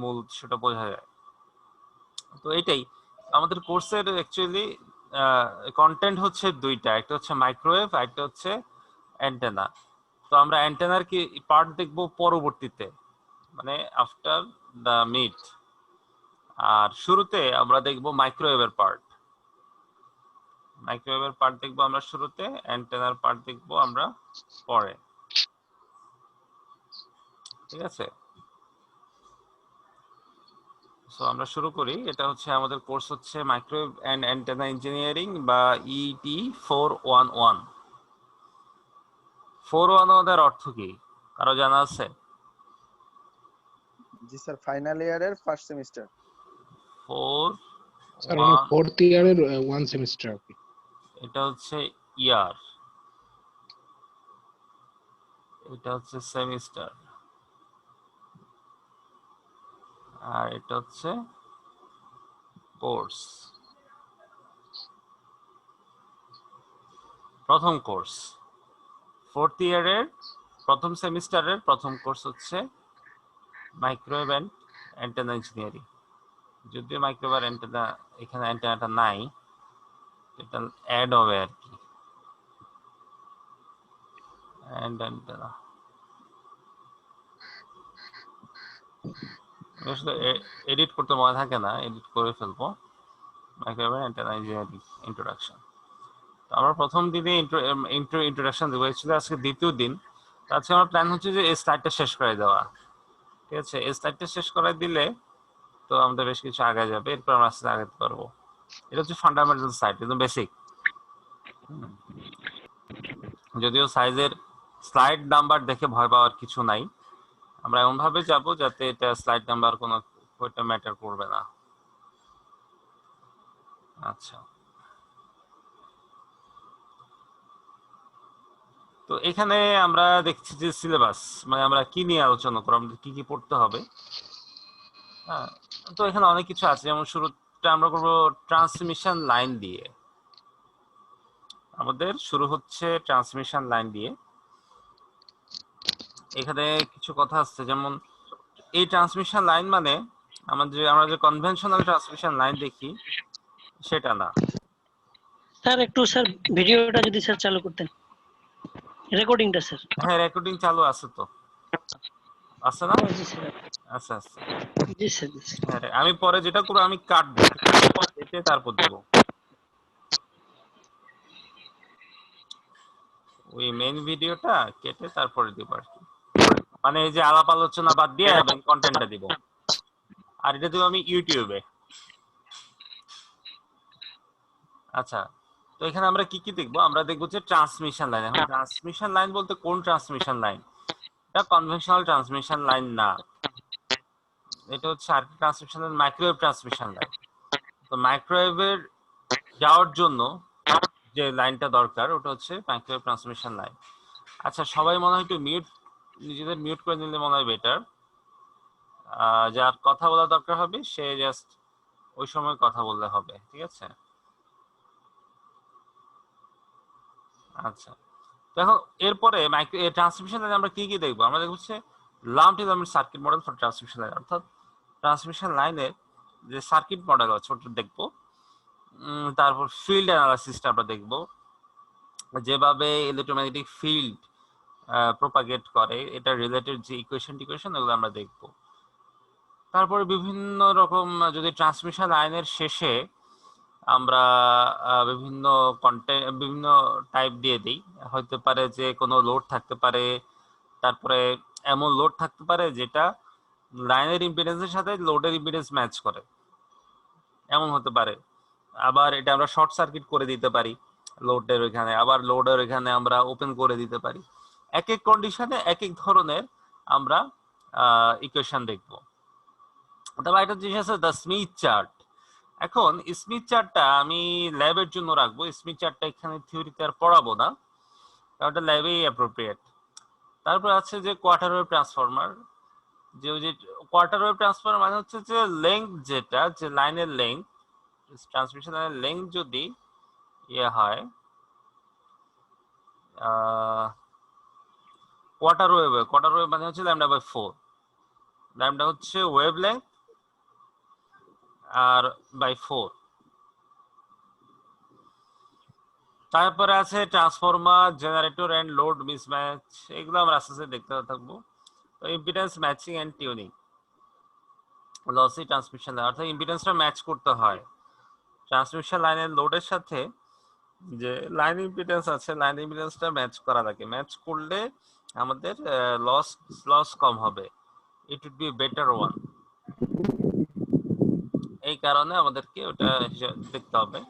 মূল সেটা বোঝা যায়। তো এটাই আমাদের কোর্সের অ্যাকচুয়ালি কন্টেন্ট হচ্ছে দুইটা, একটা হচ্ছে মাইক্রোওয়েভ আর একটা হচ্ছে অ্যান্টেনা। তো আমরা অ্যান্টেনার কি পার্ট দেখব পরবর্তীতে, মানে আফটার দ্য মিট। আর শুরুতে আমরা দেখব মাইক্রোওয়েভের পার্ট। মাইক্রোওয়েভের পার্ট দেখব আমরা শুরুতে, অ্যান্টেনার পার্ট দেখব আমরা পরে। ঠিক আছে, সো আমরা শুরু করি। এটা হচ্ছে আমাদের কোর্স হচ্ছে মাইক্রোওয়েভ অ্যান্ড অ্যান্টেনা ইঞ্জিনিয়ারিং বা ইটি 411। 411 এর অর্থ কি কারো জানা আছে? জি স্যার, ফাইনাল ইয়ারের ফার্স্ট সেমিস্টার। 4 স্যার মানে 1 4th ইয়ারের 1 সেমিস্টার আর কি। এটা হচ্ছে ইয়ার, এটা হচ্ছে সেমিস্টার, আর এটা হচ্ছে কোর্স, প্রথম কোর্স। 4th ইয়ারের প্রথম সেমিস্টারের প্রথম কোর্স হচ্ছে মাইক্রোওয়েভ অ্যান্ড অ্যান্টেনা ইঞ্জিনিয়ারিং। যদিও মাইক্রোওয়েভ আর অ্যান্টেনা এখানে অ্যান্টেনাটা নাই, এটা অ্যাড হবে আর কি। অ্যান্টেনা আসলে এডিট করতে মনে থাকে না, এডিট করে ফেলবো। Microwave antenna engineering introduction. তো আমরা প্রথম দিনে ইন্ট্রোডাকশন দেবো, ছিল আজকে দ্বিতীয় দিন। আজকে আমার প্ল্যান হচ্ছে যে এই স্লাইডটা শেষ করে দেওয়া। ঠিক আছে, এই স্লাইডটা শেষ করে দিলে তো আমাদের বেশ কিছু আগে যাবে, এরপর আমরা আস্তে আগাতে পারবো। এটা হচ্ছে ফান্ডামেন্টাল সাইড, একদম বেসিক। যদিও সাইজের স্লাইড নাম্বার দেখে ভয় পাওয়ার কিছু নাই, আমরা এমন ভাবে যাব যাতে এটা স্লাইড নাম্বার কোনো ম্যাটার করবে না। আচ্ছা, তো এখানে আমরা দেখছি যে সিলেবাস, মানে আমরা কি নিয়ে আলোচনা করব, আমাদের কি কি পড়তে হবে। হ্যাঁ, তো এখানে অনেক কিছু আছে, যেমন শুরুটা আমরা করব ট্রান্সমিশন লাইন দিয়ে। আমাদের শুরু হচ্ছে ট্রান্সমিশন লাইন দিয়ে। এখানে কিছু কথা আছে, যেমন এই ট্রান্সমিশন লাইন মানে আমরা যে কনভেনশনাল ট্রান্সমিশন লাইন দেখি সেটা না। স্যার একটু স্যার ভিডিওটা যদি স্যার চালু করতেন, রেকর্ডিংটা স্যার। হ্যাঁ, রেকর্ডিং চালু আছে তো, আছে না? জি স্যার। আচ্ছা আচ্ছা, জি স্যার। হ্যাঁ আমি পরে যেটা করবো, আমি কাটবো, কেটে তারপর দেবো। ওই মেইন ভিডিওটা কেটে তারপরে দিব আর কি, মানে এই যে আলাপ আলোচনা বাদ দিয়ে আমি কন্টেন্টটা দিব, আর এটা দিব আমি ইউটিউবে। আচ্ছা, তো এখানে আমরা কি কি দেখবো? আমরা দেখবো যে ট্রান্সমিশন লাইন। এখন ট্রান্সমিশন লাইন বলতে কোন ট্রান্সমিশন লাইন? এটা কনভেনশনাল ট্রান্সমিশন লাইন না, এটা হচ্ছে আর transmission line, microwave transmission line. তো মাইক্রোওয়েভের যাওয়ার জন্য যে লাইনটা দরকার ওটা হচ্ছে মাইক্রোওয়েভ ট্রান্সমিশন লাইন। আচ্ছা, সবাই মনে হয় একটু নিজেদের মিউট করে নিলে মনে হয় বেটার। যার কথা বলা দরকার হবে সে জাস্ট ওই সময় কথা বললে হবে, ঠিক আছে? আচ্ছা, দেখো এরপরে ট্রান্সমিশন লাইনে আমরা কি কি দেখবো? আমরা দেখবো হচ্ছে lumped element circuit model for transmission line, অর্থাৎ ট্রান্সমিশন লাইনের যে সার্কিট মডেল আছে ওটা দেখবো। তারপর ফিল্ড অ্যানালাইসিসটা আমরা দেখবো, যেভাবে ইলেকট্রোম্যাগনেটিক ফিল্ড প্রপাগেট করে, এটা রিলেটেড যে ইকুয়েশন ওগুলো আমরা দেখবো। তারপরে বিভিন্ন রকম, যদি ট্রান্সমিশন লাইনের শেষে আমরা বিভিন্ন টাইপ দিয়ে দিই, হতে পারে যে কোনো লোড থাকতে পারে, তারপরে এমন লোড থাকতে পারে যেটা লাইনের ইম্পিডেন্সের সাথে লোডের ইম্পিডেন্স ম্যাচ করে, এমন হতে পারে। আবার এটা আমরা শর্ট সার্কিট করে দিতে পারি লোডের ওইখানে, আবার লোডের ওইখানে আমরা ওপেন করে দিতে পারি। এক এক কন্ডিশনে এক এক ধরনের আমরা ইকুয়েশন দেখবো। তারপর একটা জিনিস আছে, দ্য স্মিথ চার্ট। এখন স্মিথ চার্টটা আমি ল্যাবের জন্য রাখবো, স্মিথ চার্টটা এখানে থিওরিতে আর পড়াবো না, কারণ ওটা ল্যাবেই অ্যাপ্রোপ্রিয়েট। তারপর আছে যে কোয়ার্টার ওয়েভ ট্রান্সফরমার। যে ওই যে কোয়ার্টার ওয়েভ ট্রান্সফরমার মানে হচ্ছে যে লেংথ, যেটা যে লাইনের লেংথ, ট্রান্সমিশন লাইনের লেংথ যদি ইয়ে হয় কোয়ার্টার ওয়েভ মানে হচ্ছে ল্যামডা বাই 4, ল্যামডা হচ্ছে ওয়েভলেংথ আর বাই 4। তারপরে আছে transformer, generator and load mismatch, এগুলো আমরা আস্তে আস্তে দেখতে থাকবো। তো impedance matching and tuning, lossy transmission line, অর্থাৎ ইম্পিডেন্সটা ম্যাচ করতে হয় ট্রান্সমিশন লাইনের লোডের সাথে। যে লাইন ইম্পিডেন্স আছে, লাইন ইম্পিডেন্সটা ম্যাচ করা লাগে, ম্যাচ করলে আমাদের লস কম হবে, it would be better one. এই কারণে আমাদেরকে ওটা দেখতে হবে।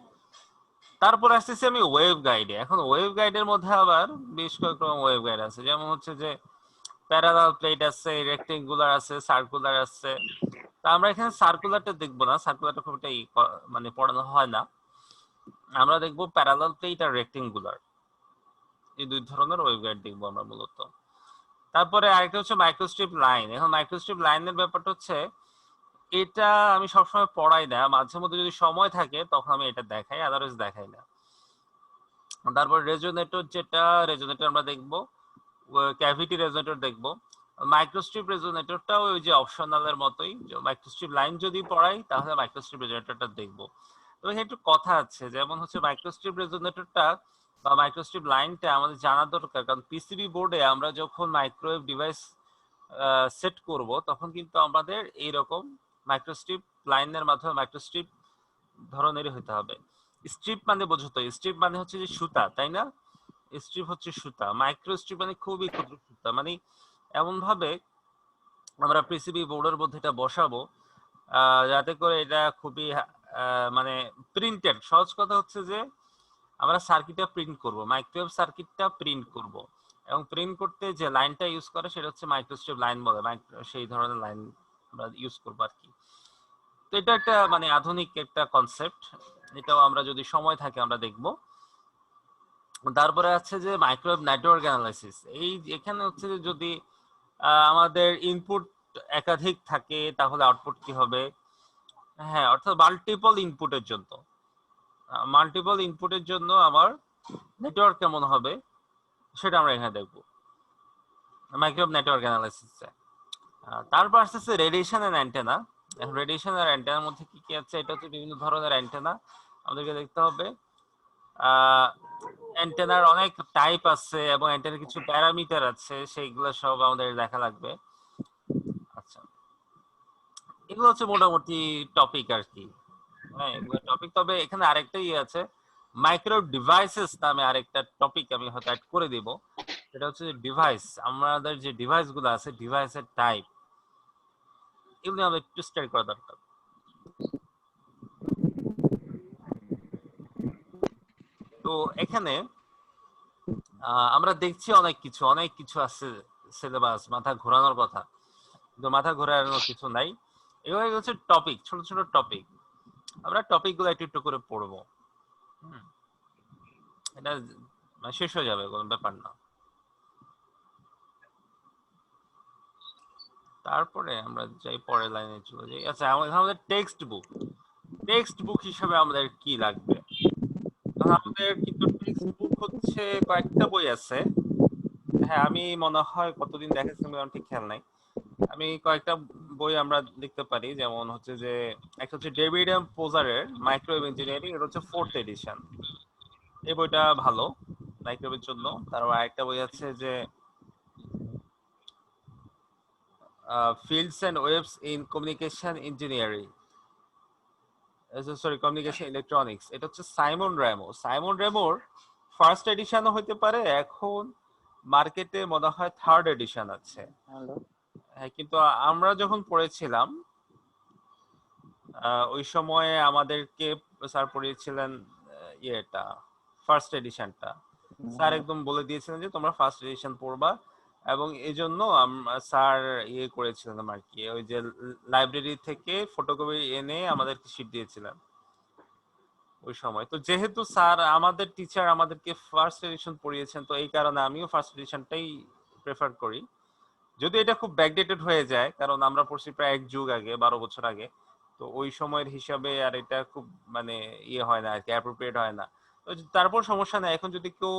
তারপর আসতেছি আমি ওয়েভ গাইডে। এখন ওয়েভ গাইডের মধ্যে আবার বেশ কয়েক রকম ওয়েভ গাইড আছে, যেমন হচ্ছে যে প্যারালাল প্লেট আছে, রেক্টেঙ্গুলার আছে, সার্কুলার আছে। তা আমরা এখানে সার্কুলারটা দেখবো না, সার্কুলারটা খুব একটা মানে পড়ানো হয় না। আমরা দেখবো প্যারালাল প্লেট আর রেক্টেঙ্গুলার, এই দুই ধরনের ওয়েভ গাইড দেখবো আমরা মূলত। তারপরে আরেকটা হচ্ছে মাইক্রোস্ট্রিপ লাইন। এখন মাইক্রোস্ট্রিপ লাইনের ব্যাপারটা হচ্ছে, এটা আমি সবসময় পড়াই না, মাঝে মধ্যে যদি সময় থাকে তখন আমি এটা দেখাই, আদারওয়াইজ দেখাই না। তারপর রেজোনেটর, যেটা রেজোনেটর আমরা দেখবো, ক্যাভিটি রেজোনেটর দেখবো। মাইক্রোস্ট্রিপ রেজোনেটরটা ওই যে অপশনালের মতোই, মাইক্রোস্ট্রিপ লাইন যদি পড়াই তাহলে মাইক্রোস্ট্রিপ রেজোনেটরটা দেখবো। তবে একটু কথা আছে, যেমন হচ্ছে মাইক্রোস্ট্রিপ রেজোনেটরটা বা মাইক্রোস্ট্রিপ লাইনটা আমাদের জানা দরকার, কারণ পিসিবি বোর্ডে আমরা যখন মাইক্রোওয়েভ ডিভাইস সেট করব তখন কিন্তু আমাদের এইরকম মাইক্রোস্ট্রিপ লাইনের মাধ্যমে মাইক্রোস্ট্রিপ ধরনেরই হতে হবে। স্ট্রিপ মানে বোঝো তো, স্ট্রিপ মানে হচ্ছে যে সুতা, তাই না? স্ট্রিপ হচ্ছে সুতা, মাইক্রোস্ট্রিপ মানে খুবই ক্ষুদ্র সুতা। মানে এমন ভাবে আমরা পিসিবি বোর্ডের মধ্যে এটা বসাবো যাতে করে এটা খুবই মানে প্রিন্টেড। সহজ কথা হচ্ছে যে আমরা সার্কিটটা প্রিন্ট করব, মাইক্রোওয়েভ সার্কিটটা প্রিন্ট করব, এবং প্রিন্ট করতে যে লাইনটা ইউজ করে সেটা হচ্ছে মাইক্রোস্ট্রিপ লাইন বলে, সেই ধরনের লাইন আমরা ইউজ করবো আর কি। তো এটা একটা মানে আধুনিক একটা কনসেপ্ট, এটাও আমরা যদি সময় থাকে আমরা দেখব। তারপরে আছে যে মাইক্রোওয়েভ নেটওয়ার্ক অ্যানালাইসিস। এই এখানে হচ্ছে যে যদি আমাদের ইনপুট একাধিক থাকে তাহলে আউটপুট কি হবে, হ্যাঁ, অর্থাৎ মাল্টিপল ইনপুটের জন্য আমার নেটওয়ার্ক কেমন হবে সেটা আমরা এখানে দেখব মাইক্রোওয়েভ নেটওয়ার্ক অ্যানালাইসিসে। তারপর আসছে রেডিয়েশন এন্ড অ্যান্টেনা। এখন রেডিয়েশন আর অ্যান্টেনার মধ্যে কি কি আছে, এটা হচ্ছে বিভিন্ন ধরনের অ্যান্টেনা আমাদেরকে দেখতে হবে। অ্যান্টেনার অনেক টাইপ আছে এবং অ্যান্টেনার কিছু প্যারামিটার আছে, সেইগুলো সব আমাদের দেখা লাগবে। আচ্ছা, এগুলো হচ্ছে মোটামুটি টপিক আর কি। হ্যাঁ, এগুলো টপিক। তবে এখানে আরেকটা আছে, মাইক্রোওয়েভ ডিভাইসেস নামে আরেকটা টপিক আমি হয়তো অ্যাড করে দিব। সেটা হচ্ছে ডিভাইস, আমাদের যে ডিভাইস গুলো আছে, ডিভাইসের টাইপ, এগুলো আমাদের একটু স্টাডি করা দরকার। তো এখানে আমরা দেখছি অনেক কিছু আছে সিলেবাস, মাথা ঘোরানোর কথা, কিন্তু মাথা ঘোরানোর কিছু নাই। এগুলো হচ্ছে টপিক, ছোট ছোট টপিক, আমরা টপিক গুলো একটু একটু করে পড়বো। এটা শেষ হয়ে যাবে, কোনো ব্যাপার না। তারপরে আমরা যাই পরের লাইনে চলে যাই। আচ্ছা, আমাদের টেক্সট বুক হিসেবে আমাদের কি লাগবে? আমাদের কিন্তু টেক্সট বুক হচ্ছে কয়েকটা বই আছে। হ্যাঁ, আমি মনে হয় কতদিন দেখেছিলাম আমার ঠিক খেয়াল নাই। আমি কয়েকটা বই আমরা দেখতে পারি, যেমন হচ্ছে যে একটা হচ্ছে ডেভিড এম পোজারের মাইক্রোওয়েভ ইঞ্জিনিয়ারিং, এটা হচ্ছে 4th এডিশন। এই বইটা ভালো মাইক্রোওয়েভের জন্য। তারপর আরেকটা বই আছে যে fields and waves in communication engineering, sorry communication electronics, এটা হচ্ছে সাইমন রেমোর ফার্স্ট এডিশনও হতে পারে, এখন মার্কেটে মনে হয় 3rd এডিশন আছে। হ্যাঁ, কিন্তু আমরা যখন পড়েছিলাম ওই সময়ে আমাদেরকে স্যার পড়িয়েছিলেন ইয়েটা, ফার্স্ট এডিশনটা। স্যার একদম বলে দিয়েছিলেন যে তোমরা ফার্স্ট এডিশন পড়বা, এবং এই জন্য স্যার ইয়ে করেছিলেন আর কি, ওই যে লাইব্রেরি থেকে ফটোকপি এনে আমাদেরকে শিট দিয়েছিলেন ওই সময়। তো যেহেতু স্যার আমাদের টিচার আমাদেরকে ফার্স্ট এডিশন পড়িয়েছেন, তো এই কারণে আমিও ফার্স্ট এডিশনটাই প্রেফার করি। যদি এটা খুব ব্যাকডেটেড হয়ে যায়, কারণ আমরা পড়ছি প্রায় 1 যুগ আগে, 12 বছর আগে, তো ওই সময়ের হিসাবে আর এটা খুব মানে ইয়ে হয় না আর কি, অ্যাপ্রোপ্রিয়েট হয় না। তো তারপর সমস্যা নাই, এখন যদি কেউ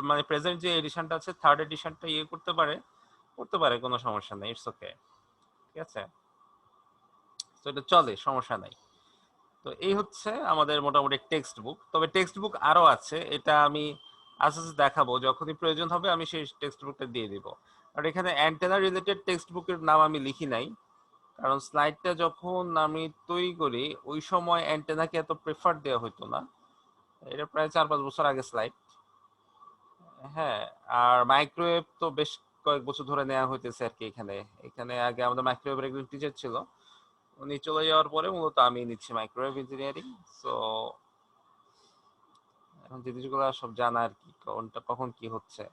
মানে প্রেজেন্ট যে এডিশনটা আছে 3rd এডিশনটা ইয়ে করতে পারে, কোনো সমস্যা নেই, ইটস ওকে, ঠিক আছে। তো এটা চলে, সমস্যা নাই। তো এই হচ্ছে আমাদের মোটামুটি টেক্সট বুক। তবে টেক্সট বুক আরো আছে, এটা আমি আস্তে আস্তে দেখাবো, যখনই প্রয়োজন হবে আমি সেই টেক্সট বুকটা দিয়ে দিব। আর এখানে অ্যান্টেনা রিলেটেড টেক্সট বুকের নাম আমি লিখি নাই, কারণ স্লাইডটা যখন আমি তৈরি করি ওই সময় অ্যান্টেনাকে এত প্রেফার দেওয়া হতো না। এটা প্রায় 4-5 বছর আগে স্লাইড। হ্যাঁ, আর মাইক্রোওয়েভ তো বেশ কয়েক বছর ধরে নেওয়া হইতেছে আর কি। এখানে এখানে আগে আমাদের মাইক্রোওয়েভের একজন টিচার ছিল, উনি চলে যাওয়ার পরে মূলত আমি নিচ্ছি মাইক্রোওয়েভ ইঞ্জিনিয়ারিং। সো এখন জিনিসগুলো সব জানা আর কি, কোনটা কখন কি হচ্ছে।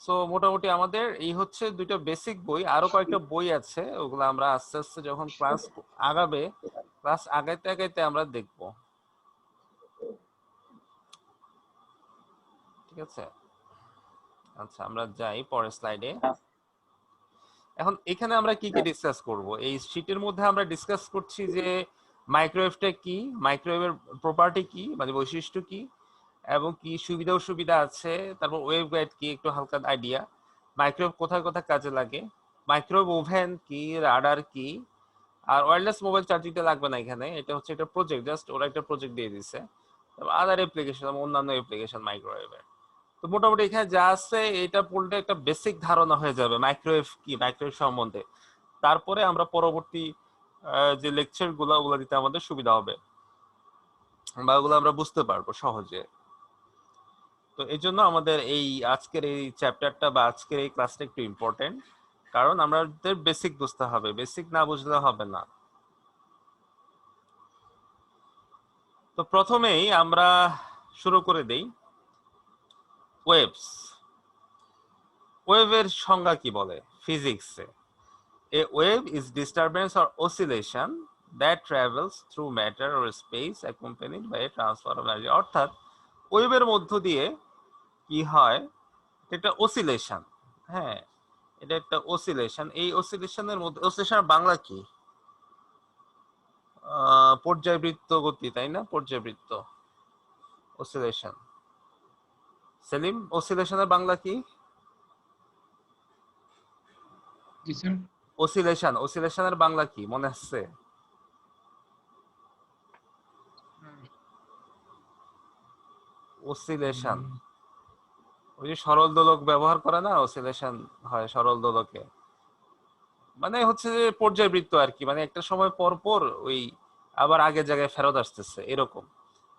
সো মোটামুটি আমাদের এই হচ্ছে দুইটা বেসিক বই, আরো কয়েকটা বই আছে, ওগুলো আমরা আস্তে আস্তে যখন ক্লাস আগাবে, ক্লাস আগাইতে আগাইতে আমরা দেখব। ঠিক আছে, আচ্ছা আমরা যাই পরের স্লাইডে। এখন এখানে আমরা কি কি ডিসকাস করব? এই শীটের মধ্যে আমরা ডিসকাস করছি যে মাইক্রোওয়েভটা কি, মাইক্রোওয়েভের প্রপার্টি কি, মানে বৈশিষ্ট্য কি, এবং কি সুবিধা অসুবিধা আছে, তারপর ওয়েভ গাইড কি, একটু হালকা আইডিয়া, মাইক্রোওয়েভ কোথায় কোথায় কাজে লাগে, মাইক্রোওয়েভ ওভেন কি, রাডার কি। আর ওয়্যারলেস মোবাইল চার্জিংটা লাগবে না এখানে, এটা হচ্ছে একটা প্রজেক্ট, জাস্ট ওরা একটা প্রজেক্ট দিয়ে দিছে। আদার অ্যাপ্লিকেশন, অন্যান্য অ্যাপ্লিকেশন মাইক্রোওয়েভের। তো মোটামুটি এখানে যা আছে এটা পড়লে একটা বেসিক ধারণা হয়ে যাবে মাইক্রোওয়েভ কি, মাইক্রোওয়েভ সম্বন্ধে। তারপরে আমরা পরবর্তী যে লেকচার গুলো, ওগুলো দিতে আমাদের সুবিধা হবে, বা ওগুলো আমরা বুঝতে পারবো সহজে। তো এই জন্য আমাদের এই আজকের এই চ্যাপ্টারটা বা আজকের এই ক্লাসটা একটু ইম্পর্টেন্ট, কারণ আমাদের বেসিক বুঝতে হবে, বেসিক না বুঝলে হবে না। তো প্রথমেই আমরা শুরু করে দেই ওয়েভস। ওয়েভের সংজ্ঞা কি বলে ফিজিক্সে? A wave is disturbance or oscillation that travels through matter or space accompanied by a transfer of energy. অর্থাৎ ওয়েভের মধ্য দিয়ে কি হয়, এটা অসিলেশন। হ্যাঁ, এটা একটা অসিলেশন। এই অসিলেশনের মধ্যে, অসিলেশন বাংলা কি? পর্যায়বৃত্ত গতি, তাই না? পর্যায়বৃত্ত, অসিলেশন। সেলিম, অসিলেশনের বাংলা কি? জি স্যার। অসিলেশন, অসিলেশনের বাংলা কি মনে আসছে? অসিলেশন, ওই যে সরল দোলক ব্যবহার করে না, অসিলেশন হয় সরল দোলকে। মানে হচ্ছে যে পর্যায়বৃত্ত আর কি, মানে একটা সময় পর পর ওই আবার আগের জায়গায় ফেরত আসতেছে, এরকম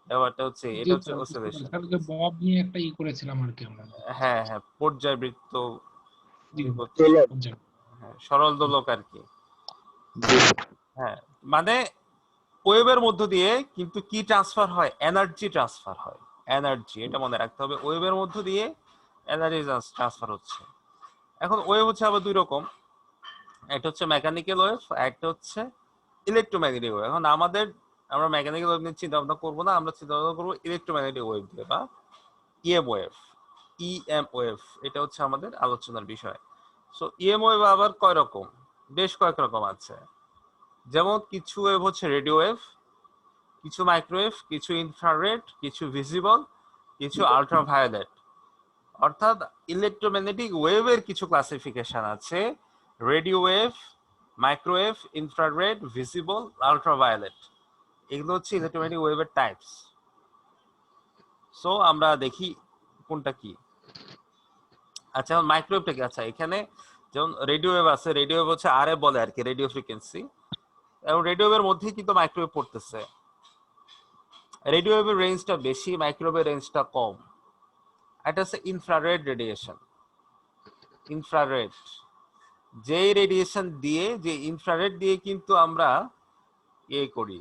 ব্যাপারটা হচ্ছে, জি এটা হচ্ছে স্যার, বুঝতে পারছি। অসিলেশন। স্যার, যে বব নিয়ে একটা করেছিলাম আর কি আমরা। হ্যাঁ হ্যাঁ, পর্যায়বৃত্ত জি গতি, স্যার। হ্যাঁ সরল দোলক আর কি। হ্যাঁ, মানে ওয়েভের মধ্য দিয়ে কিন্তু কি ট্রান্সফার হয়? এনার্জি ট্রান্সফার হয়, এনার্জি, এটা মনে রাখতে হবে, ওয়েভের মধ্য দিয়ে এনার্জি ট্রান্সফার হচ্ছে। এখন ওয়েভ হচ্ছে আবার দুই রকম, একটা হচ্ছে মেকানিক্যাল ওয়েভ, একটা হচ্ছে ইলেকট্রোম্যাগনেটিক ওয়েভ। এখন আমরা মেকানিক্যাল ওয়েভ নিয়ে চিন্তা ভাবনা করবো না, আমরা চিন্তা ভাবনা করবো ইলেকট্রোম্যাগনেটিক ওয়েভ দিয়ে, বা ইএম ওয়েভ। ইএম ওয়েভ, এটা হচ্ছে আমাদের আলোচনার বিষয়। সো ইএম ওয়েভ আবার কয় রকম? বেশ কয়েক রকম আছে। যেমন কিছু ওয়েভ হচ্ছে রেডিও ওয়েভ, কিছু মাইক্রোওয়েভ, কিছু ইনফ্রারেড, কিছু ভিজিবল, কিছু আল্ট্রাভায়োলেট। অর্থাৎ ইলেকট্রোম্যাগনেটিক ওয়েভের কিছু ক্লাসিফিকেশন আছে: radio wave, microwave, infrared, visible, ultraviolet. এগুলো হচ্ছে ইলেকট্রোম্যাগনেটিক ওয়েভের টাইপস। সো আমরা দেখি কোনটা কি। আচ্ছা, এখন মাইক্রোওয়েভটা কি? আচ্ছা, এখানে যেমন রেডিও ওয়েভ আছে, রেডিও ওয়েভ হচ্ছে আরএফ বলে আর কি, রেডিও ফ্রিকোয়েন্সি, এবং রেডিও ওয়েভের মধ্যেই কিন্তু মাইক্রোওয়েভ পড়তেছে। রেডিও ওয়েভের রেঞ্জটা বেশি, মাইক্রোওয়েভের রেঞ্জটা কম। এটা হচ্ছে ইনফ্রারেড রেডিয়েশন। ইনফ্রারেড, যেই রেডিয়েশন দিয়ে, যে ইনফ্রারেড দিয়ে কিন্তু আমরা ইয়ে করি,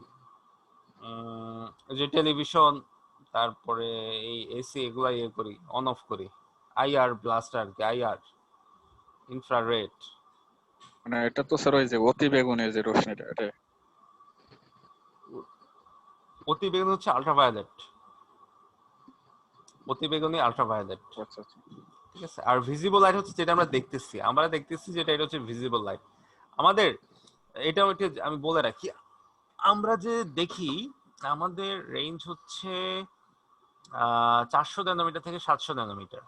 যে টেলিভিশন, তারপরে এই এসি, এগুলা ইয়ে করি, অন অফ করি। আইআর ব্লাস্ট আর কি, আইআর, ইনফ্রারেড। মানে এটা তো স্যার ওই যে অতি বেগুনের যে রশ্মিটা, এটা অতি বেগুনি হচ্ছে আল্ট্রাভায়োলেট, অতি বেগুনি আল্ট্রাভায়োলেট। আচ্ছা আচ্ছা। ঠিক আছে। আর ভিজিবল লাইট হচ্ছে যেটা আমরা দেখতেছি যেটা, এটা হচ্ছে ভিজিবল লাইট আমাদের। এটাও একটু আমি বলে রাখি, আমরা যে দেখি, আমাদের রেঞ্জ হচ্ছে 400 ন্যানোমিটার থেকে 700 ন্যানোমিটার।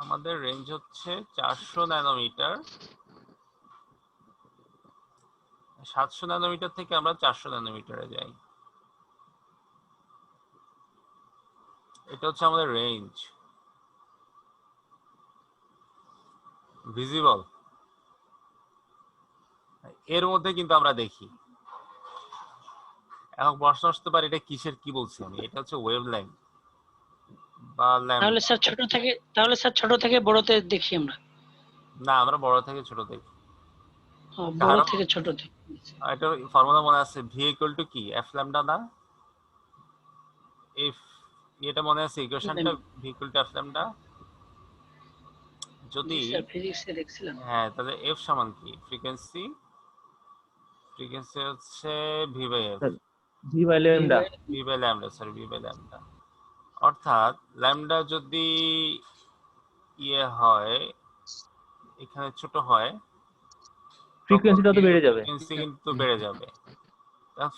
আমাদের রেঞ্জ হচ্ছে 400 ন্যানোমিটার 700 ন্যানোমিটার থেকে আমরা 400 ন্যানোমিটারে যাই। এটা হচ্ছে আমাদের রেঞ্জ। ভিজিবল এর মধ্যে কিন্তু আমরা দেখি। এখন প্রশ্ন আসতে পারে এটা কিসের, কি বলছি আমি? এটা হচ্ছে ওয়েভলেংথ বা তাহলে স্যার ছোট থেকে বড়তে দেখি আমরা। না, আমরা বড় থেকে ছোট দেখি। বড় কারণ থেকে ছোট দেখি। এটা ফর্মুলা মনে আছে, ভি ইকুয়াল টু কি, এফ ল্যামডা না? এফ, এটা মনে আছে ইকুয়েশনটা, V equal to F lambda. যদি স্যার ফিজিক্সে দেখছিলাম। হ্যাঁ, তাহলে এফ সমান কি, ফ্রিকোয়েন্সি হচ্ছে V by F, V by lambda. V by lambda, sorry V by lambda. অর্থাৎ ল্যামডা যদি ইয়ে হয়, এখানে ছোট হয়, ফ্রিকোয়েন্সিটা তো বেড়ে যাবে। ফ্রিকোয়েন্সি কিন্তু বেড়ে যাবে।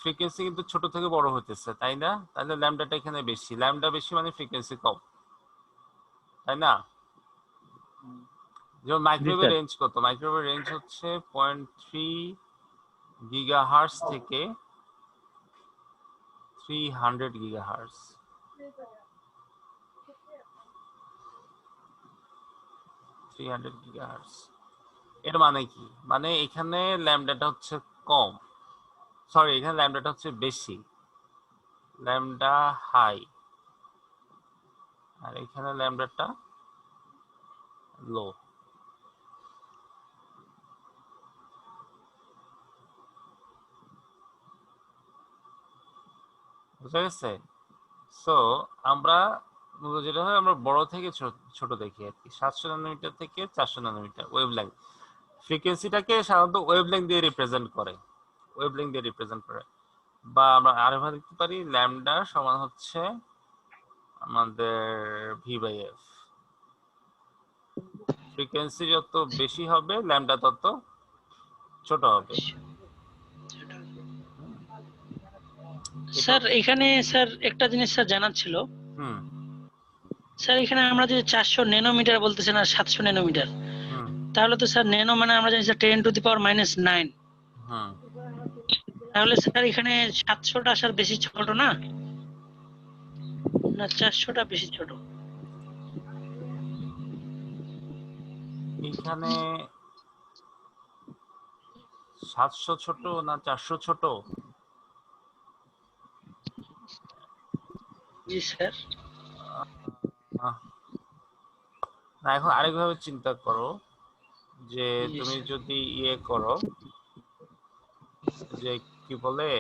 ফ্রিকোয়েন্সি কিন্তু ছোট থেকে বড় হতেছে, তাই না? তাহলে ল্যামডাটা এখানে বেশি, ল্যামডা বেশি মানে ফ্রিকোয়েন্সি কম, তাই না? যেমন মাইক্রোওয়েভের রেঞ্জ কত? মাইক্রোওয়েভের রেঞ্জ হচ্ছে 0.3 গিগাহার্টজ থেকে 300 গিগাহার্টজ। এর মানে কি? মানে এখানে ল্যামডাটা হচ্ছে কম, সরি এখানে ল্যামডাটা হচ্ছে বেশি, ল্যামডা হাই, আর এখানে ল্যামডাটা লো। বুঝা গেছে? সো আমরা যেটা হয়, আমরা বড় থেকে ছোট দেখি আর কি, 700 ন্যানোমিটার থেকে 400 ন্যানোমিটার ওয়েভলেংথ। ফ্রিকোয়েন্সিটাকে সাধারণত ওয়েভলেংথ দিয়ে রিপ্রেজেন্ট করে, বা আমরা আরেকভাবে দেখতে পারি ল্যামডা সমান হচ্ছে আমাদের ভি বাই এফ। ফ্রিকোয়েন্সি যত বেশি হবে ল্যামডা তত ছোট হবে। স্যার এখানে স্যার একটা জিনিস স্যার জানার ছিল। হুম স্যার এখানে আমরা যে 400 ন্যানোমিটার বলতেছেন আর 700 ন্যানোমিটার, হুম তাহলে তো স্যার ন্যানো মানে আমরা জানি স্যার 10⁻⁹। হুম তাহলে স্যার এখানে 700টা স্যার বেশি ছোট না, না 400টা বেশি ছোট? এখানে 700 ছোট না 400 ছোট? জি স্যার। না, এখন আরেকভাবে চিন্তা করো যে জি, তুমি স্যার। যদি ইয়ে করো, যে কি বলে,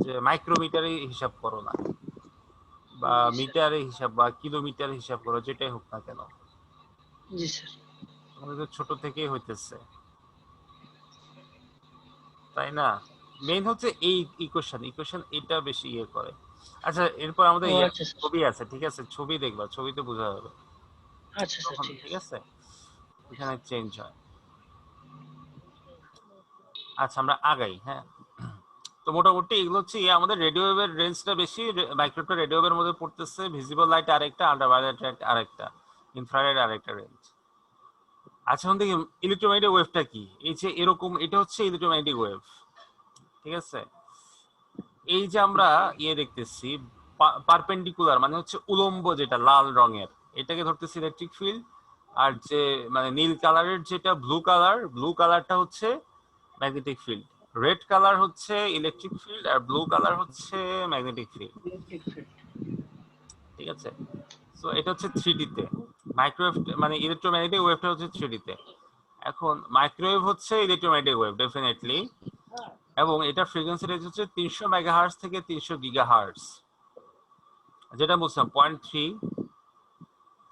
যে মাইক্রোমিটারে হিসাব করো না, বা জি, স্যার। মিটারে হিসাব বা কিলোমিটারে হিসাব করো, যেটাই হোক না কেন, জি স্যার। আমাদের তো ছোট থেকেই হইতেছে, তাই না? মেইন হচ্ছে এই ইকুয়েশন এটা বেশি ইয়ে করে। আচ্ছা, এরপর আমাদের ও ইয়ে আচ্ছা স্যার। ছবি আছে, ঠিক আছে? ছবি দেখবা, ছবিতে বোঝা যাবে আচ্ছা স্যার, তখন, ঠিক ঠিক আছে। আছে? এখানে চেঞ্জ হয়। আচ্ছা, আমরা আগাই, হ্যাঁ। তো মোটামুটি এগুলো হচ্ছে আমাদের রেডিও ওয়েভের রেঞ্জটা বেশি, মাইক্রোওয়েভটা রেডিও ওয়েভের মধ্যে পড়তেছে, ভিজিবল লাইট আরেকটা, আল্ট্রাভায়োলেট লাইট আরেকটা, ইনফ্রারেড আরেকটা রেঞ্জ। আচ্ছা, এখন দেখি ইলেকট্রোম্যাগনেটিক ওয়েভটা কি। এই যে এরকম, এটা হচ্ছে ইলেকট্রোম্যাগনেটিক ওয়েভ, ঠিক আছে? এই যে আমরা ইয়ে দেখতেছি পারপেন্ডিকুলার, মানে হচ্ছে উলম্ব, যেটা লাল রঙের, এটাকে ধরতেছি ইলেকট্রিক ফিল্ড। আর যে মানে নীল কালারের যেটা ব্লু কালারটা হচ্ছে ম্যাগনেটিক ফিল্ড। রেড কালার হচ্ছে ইলেকট্রিক ফিল্ড, আর ব্লু কালার হচ্ছে ম্যাগনেটিক ফিল্ড, ঠিক আছে? সো এটা হচ্ছে 3D তে মাইক্রোওয়েভ, মানে ইলেকট্রোম্যাগনেটিক ওয়েভটা হচ্ছে 3D তে। এখন মাইক্রোওয়েভ হচ্ছে ইলেকট্রোম্যাগনেটিক ওয়েভ ডেফিনেটলি, এবং এটা ফ্রিকোয়েন্সি রেঞ্জ হচ্ছে 300 মেগাহার্টজ থেকে 300 গিগাহার্টজ, যেটা বলছিলাম 0.3।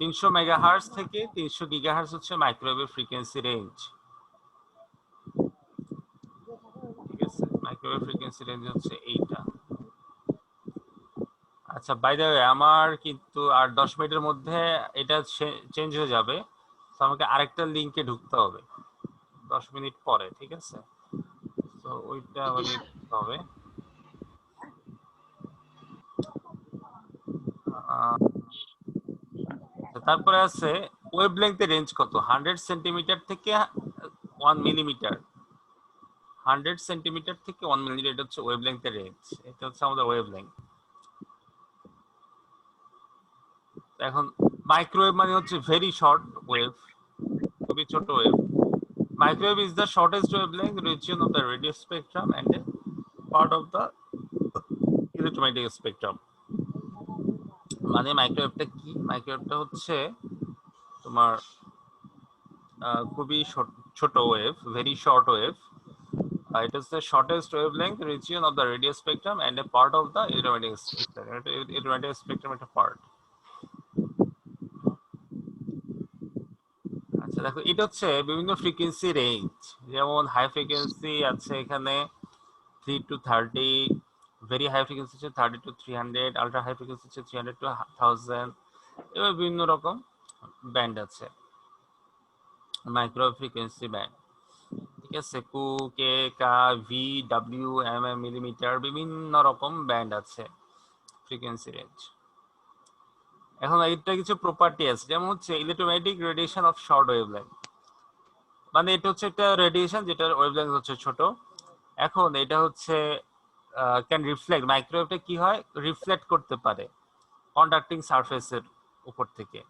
300 মেগাহার্টজ থেকে 300 গিগাহার্টজ হচ্ছে মাইক্রোওয়েভের ফ্রিকোয়েন্সি রেঞ্জ, ঠিক আছে? মাইক্রোওয়েভ ফ্রিকোয়েন্সি রেঞ্জ হচ্ছে এইটা। আচ্ছা, বাই দ্য ওয়ে, আমার কিন্তু আর 10 মিনিটের মধ্যে এটা চেঞ্জ হয়ে যাবে, তো আমাকে আরেকটা লিংকে ঢুকতে হবে 10 মিনিট পরে, ঠিক আছে? তো ওইটা আবার দেখতে হবে। তারপরে আছে ওয়েভলেংথের রেঞ্জ কত, 100 সেন্টিমিটার থেকে 1 মিলিমিটার। 100 সেন্টিমিটার থেকে 1 মিলিমিটার, এটা হচ্ছে ওয়েভলেংথের রেঞ্জ। এটা হচ্ছে আমাদের ওয়েভলেংথ। এখন মাইক্রোওয়েভ মানে হচ্ছে ভেরি শর্ট ওয়েভ, খুবই ছোট wave. Microwave is the shortest wavelength region of the radio spectrum and a part of the electromagnetic spectrum. মানে মাইক্রোওয়েভটা কি? মাইক্রোওয়েভটা হচ্ছে তোমার খুবই ছোট wave, very short wave. It is the shortest wavelength region of the radio spectrum and a part of the electromagnetic spectrum. Electromagnetic spectrum একটা part. আচ্ছা দেখো, এটা হচ্ছে বিভিন্ন ফ্রিকোয়েন্সি রেঞ্জ। যেমন হাই ফ্রিকোয়েন্সি আছে এখানে 3 to 30, ভেরি হাই ফ্রিকোয়েন্সি হচ্ছে 30 to 300, আলট্রা হাই ফ্রিকোয়েন্সি হচ্ছে 300 to 1000। এবার বিভিন্ন রকম ব্যান্ড আছে, মাইক্রো ফ্রিকোয়েন্সি ব্যান্ড। ঠিক আছে, Ku, K, Ka, V, W, M, M, millimetre, বিভিন্ন রকম ব্যান্ড আছে ফ্রিকোয়েন্সি রেঞ্জ। এখন এটা কিছু প্রপার্টি আছে, যেমন হচ্ছে electromagnetic radiation of short wavelength, মানে এটা হচ্ছে একটা রেডিয়েশন যেটার ওয়েভলেংথ হচ্ছে ছোট। এখন এটা হচ্ছে ক্যান রিফ্লেক্ট, মাইক্রোওয়েভটা কি হয়, রিফ্লেক্ট করতে পারে কন্ডাক্টিং সারফেসের উপর থেকে।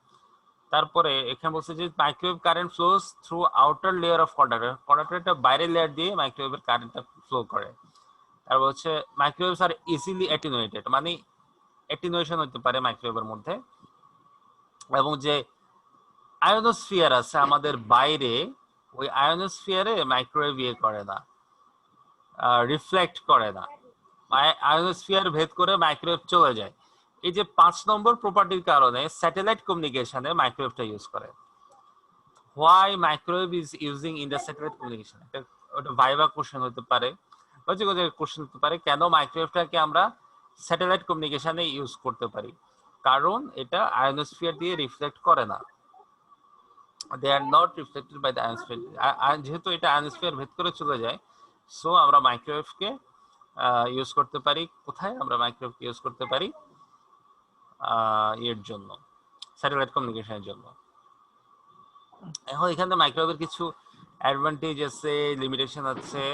তারপরে এখানে বলছে যে microwave current flows through outer layer of conductor, কন্ডাক্টরটা বাইরের লেয়ার দিয়ে মাইক্রোওয়েভের কারেন্টটা ফ্লো করে। তারপর হচ্ছে মাইক্রোওয়েভস আর ইজিলি অ্যাটেনুয়েটেড, মানে অ্যাটেনুয়েশন হতে পারে মাইক্রোওয়েভের মধ্যে। এবং যে আয়োনোস্ফিয়ার আছে আমাদের বাইরে, ওই আয়োনোস্ফিয়ারে মাইক্রোওয়েভ ইয়ে করে না, রিফ্লেক্ট করে না, আয়োনোস্ফিয়ার ভেদ করে মাইক্রোওয়েভ চলে যায়। এই যে 5 নম্বর প্রপার্টির কারণে স্যাটেলাইট কমিউনিকেশনে মাইক্রোওয়েভটা ইউজ করে। Why microwave is using in the satellite communication, এটা ওটা ভাইভা কোশ্চেন হতে পারে, কোশ্চেন হতে পারে কেন মাইক্রোওয়েভটাকে আমরা স্যাটেলাইট কমিউনিকেশনে ইউজ করতে পারি। কারণ এটা আয়োনোস্ফিয়ার দিয়ে রিফ্লেক্ট করে না, they are not reflected by the ionosphere. যেহেতু এটা আয়োনোস্ফিয়ার ভেদ করে চলে যায়, সো আমরা মাইক্রোওয়েভকে ইউজ করতে পারি। কোথায় আমরা মাইক্রোওয়েভকে ইউজ করতে পারি? এর জন্য, স্যাটেলাইট কমিউনিকেশনের জন্য। এখন এখানে মাইক্রোওয়েভের কিছু অ্যাডভান্টেজ আছে, লিমিটেশন আছে।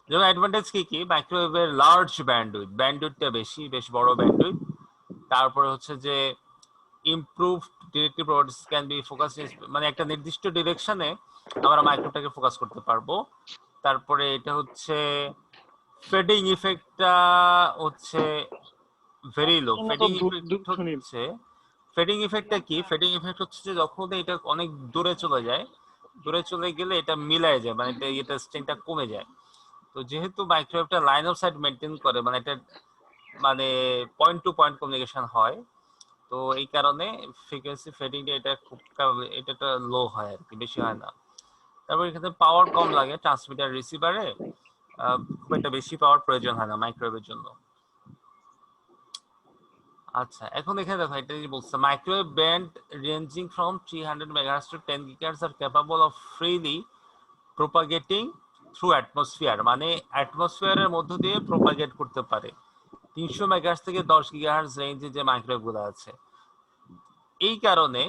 যেমন অ্যাডভান্টেজ কি কি? মাইক্রোওয়েভের লার্জ ব্যান্ডউইথ, ব্যান্ডউইথটা বেশ বড় ব্যান্ডউইথ। তারপরে হচ্ছে যে improved directive properties can be focus, মানে একটা নির্দিষ্ট ডিরেকশনে আমরা মাইক্রোওয়েভটাকে ফোকাস করতে পারবো। তারপরে এটা হচ্ছে ফেডিং ইফেক্টটা হচ্ছে ভেরি লো। ফেডিং ইফেক্টটা কি? ফেডিং ইফেক্ট হচ্ছে যে যখন এটা অনেক দূরে চলে যায়, দূরে চলে গেলে এটা মিলায় যায়, মানে এটা স্ট্রেংথটা কমে যায়। তো যেহেতু মাইক্রোওয়েভটা লাইন অফ সাইট মেনটেন করে, মানে এটা মানে পয়েন্ট টু পয়েন্ট কমিউনিকেশন হয়, তো এই কারণে ফ্রিকোয়েন্সি ফেডিংটা এটা খুব এটা লো হয় আর কি, বেশি হয় না। তারপর এখানে পাওয়ার কম লাগে, ট্রান্সমিটার রিসিভারে খুব একটা বেশি পাওয়ার প্রয়োজন হয় না মাইক্রোওয়েভের জন্য। আচ্ছা, এখন এখানে দেখো এটা বলছে microwave band ranging from 300 megahertz to 10 gigahertz are capable of freely propagating through atmosphere, মানে অ্যাটমসফিয়ারের মধ্য দিয়ে প্রপাগেট করতে পারে। 300 মেগাহার্টজ থেকে 10 গিগাহার্টজ রেঞ্জে যে মাইক্রোওয়েভগুলো আছে, এই কারণে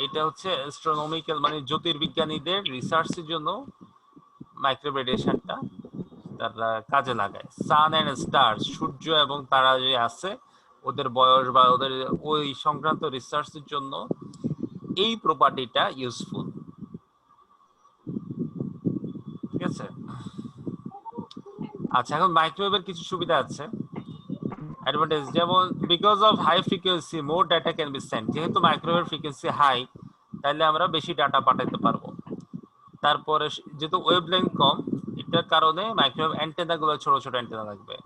এটা হচ্ছে অ্যাস্ট্রোনমিক্যাল, মানে জ্যোতির্বিজ্ঞানীদের রিসার্চের জন্য মাইক্রোওয়েভ রেডিয়েশনটা তারা কাজে লাগায়। সান এন্ড স্টার, সূর্য এবং তারা যে আছে ওদের বয়স বা ওদের ওই সংক্রান্ত রিসার্চের জন্য এই প্রপার্টিটা ইউজফুল। ঠিক আছে। আচ্ছা, এখন মাইক্রোওয়েভের কিছু সুবিধা আছে, অ্যাডভান্টেজ, যেমন because of high frequency more data can be send, যেহেতু মাইক্রোওয়েভ ফ্রিকোয়েন্সি হাই, তাহলে আমরা বেশি ডাটা পাঠাতে পারবো। তারপরে যেহেতু ওয়েভলেংথ কম, এটার কারণে মাইক্রোওয়েভ অ্যান্টেনা গুলো ছোট ছোট অ্যান্টেনা লাগবে।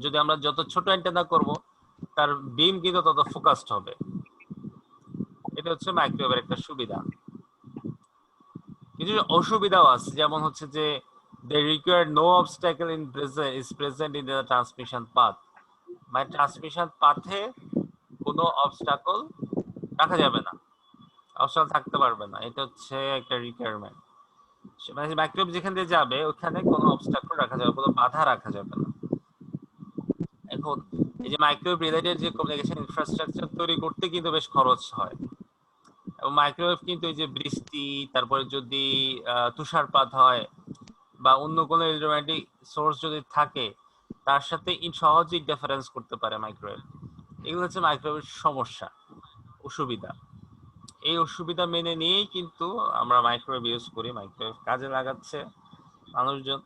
যদি আমরা যত ছোট অ্যান্টেনা করব, তার বিম কিন্তু তত ফোকাসড হবে। এটা হচ্ছে মাইক্রোওয়েভের একটা সুবিধা। কিছু অসুবিধাও আছে, যেমন হচ্ছে যে they require no obstacle is present in the transmission path, মানে ট্রান্সমিশন পাথে কোনো অবস্টাকল রাখা যাবে না, অবস্টাকল থাকতে পারবে না, এটা হচ্ছে একটা রিকোয়ারমেন্ট। মানে মাইক্রোওয়েভ যেখান দিয়ে যাবে ওখানে কোনো অবস্টাকল রাখা যাবে, কোনো বাধা রাখা যাবে না। এখন এই যে মাইক্রোওয়েভ রিলেটেড যে কমিউনিকেশন ইনফ্রাস্ট্রাকচার তৈরি করতে কিন্তু বেশ খরচ হয়, এবং মাইক্রোওয়েভ কিন্তু এই যে বৃষ্টি, তারপরে যদি তুষারপাত হয়, বা অন্য কোনো ইলেকট্রোম্যাগনেটিক সোর্স যদি থাকে তার সাথে সহজেই ইন্টারফারেন্স করতে পারে মাইক্রোওয়েভ। এগুলো হচ্ছে মাইক্রোওয়েভের সমস্যা, অসুবিধা। এই অসুবিধা মেনে নিয়েই কিন্তু আমরা মাইক্রোওয়েভ ইউজ করি, মাইক্রোওয়েভ কাজে লাগাচ্ছে মানুষজন।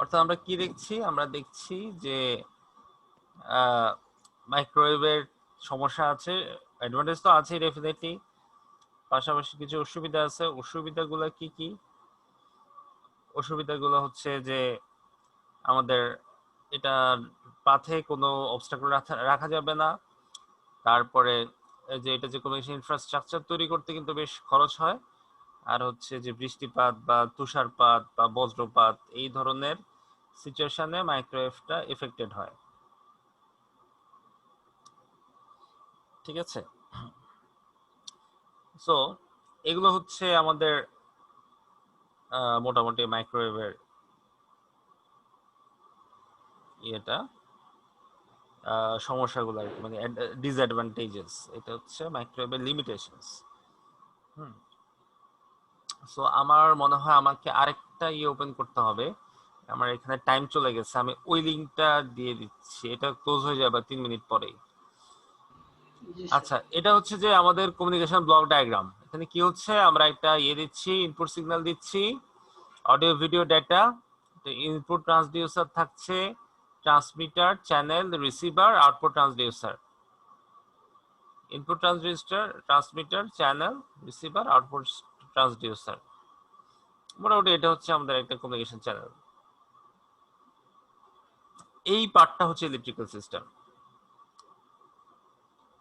অর্থাৎ আমরা কি দেখছি? আমরা দেখছি যে মাইক্রোওয়েভের সমস্যা আছে, অ্যাডভান্টেজ তো আছে ডেফিনেটলি, পাশাপাশি কিছু অসুবিধা আছে। অসুবিধাগুলো কি কি? অসুবিধাগুলো হচ্ছে যে আমাদের এটার পাথে কোনো অবস্টাকল রাখা যাবে না। তারপরে যে এটা যে কমিউনিকেশন ইনফ্রাস্ট্রাকচার তৈরি করতে কিন্তু বেশ খরচ হয়। আর হচ্ছে যে বৃষ্টিপাত বা তুষারপাত বা বজ্রপাত এই ধরনের সিচুয়েশনে মাইক্রোওয়েভটা এফেক্টেড হয়। ঠিক আছে? সো এগুলো হচ্ছে আমাদের মোটামুটি মাইক্রোওয়েভের ইয়েটা সমস্যাগুলো আর কি, মানে ডিসঅ্যাডভান্টেজেস। এটা হচ্ছে মাইক্রোওয়েভের লিমিটেশনস। সো আমার মনে হয় আমাকে আরেকটা ওপেন করতে হবে। আমার এখানে টাইম চলে গেছে, আমি ওই লিংকটা দিয়ে দিচ্ছি, এটা ক্লোজ হয়ে যাবে 3 মিনিট পরেই। আচ্ছা, এটা হচ্ছে যে আমাদের কমিউনিকেশন ব্লক ডায়াগ্রাম। এখানে কি হচ্ছে, আমরা একটা দিচ্ছি, ইনপুট সিগন্যাল দিচ্ছি, audio video data. Input transducer থাকছে, transmitter, channel, receiver, output transducer. Input transducer, transmitter, channel, receiver, output transducer. মোটামুটি এটা হচ্ছে আমাদের একটা কমিউনিকেশন চ্যানেল। এই পার্টটা হচ্ছে ইলেকট্রিক্যাল সিস্টেম।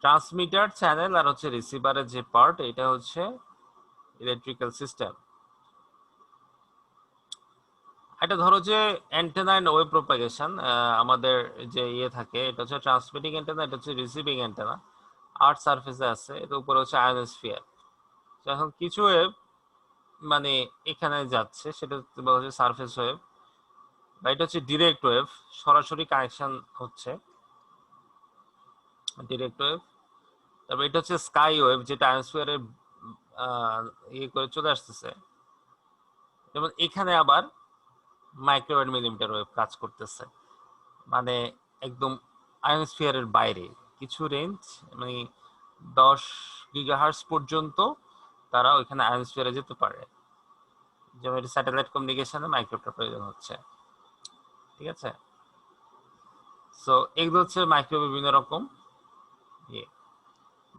ট্রান্সমিটার, চ্যানেল আর হচ্ছে রিসিভারের যে পার্ট, এটা হচ্ছে ইলেকট্রিক্যাল সিস্টেম। এটা ধরো যে অ্যান্টেনা এন্ড ওয়েভ প্রপাগেশন, আমাদের যে থাকে, এটা হচ্ছে ট্রান্সমিটিং অ্যান্টেনা, এটা হচ্ছে রিসিভিং অ্যান্টেনা। আর্থ সারফেসে আছে, এর উপরে হচ্ছে আয়োনোস্ফিয়ার। এখন কিছু ওয়েভ মানে এখানে যাচ্ছে, সেটা বলা হচ্ছে সারফেস ওয়েভ, বা এটা হচ্ছে ডিরেক্ট ওয়েভ, সরাসরি কানেকশন হচ্ছে, ডিরেক্ট ওয়েভ। তারপর এটা হচ্ছে স্কাই ওয়েভ, যেটা আয়োনোস্ফিয়ারে করে চলে আসতেছে। যেমন এখানে আবার মাইক্রোওয়েভ মিলিমিটার ওয়েভ কাজ করতেছে, মানে একদম আয়োনোস্ফিয়ারের বাইরে কিছু রেঞ্জ, মানে 10 গিগাহার্টজ পর্যন্ত তারা ওইখানে আয়োনোস্ফিয়ারে যেতে পারে। যেমন এটা স্যাটেলাইট কমিউনিকেশনে মাইক্রোওয়েভটা প্রয়োজন হচ্ছে। ঠিক আছে? সো এগুলো হচ্ছে মাইক্রোওয়েভ বিভিন্ন রকম।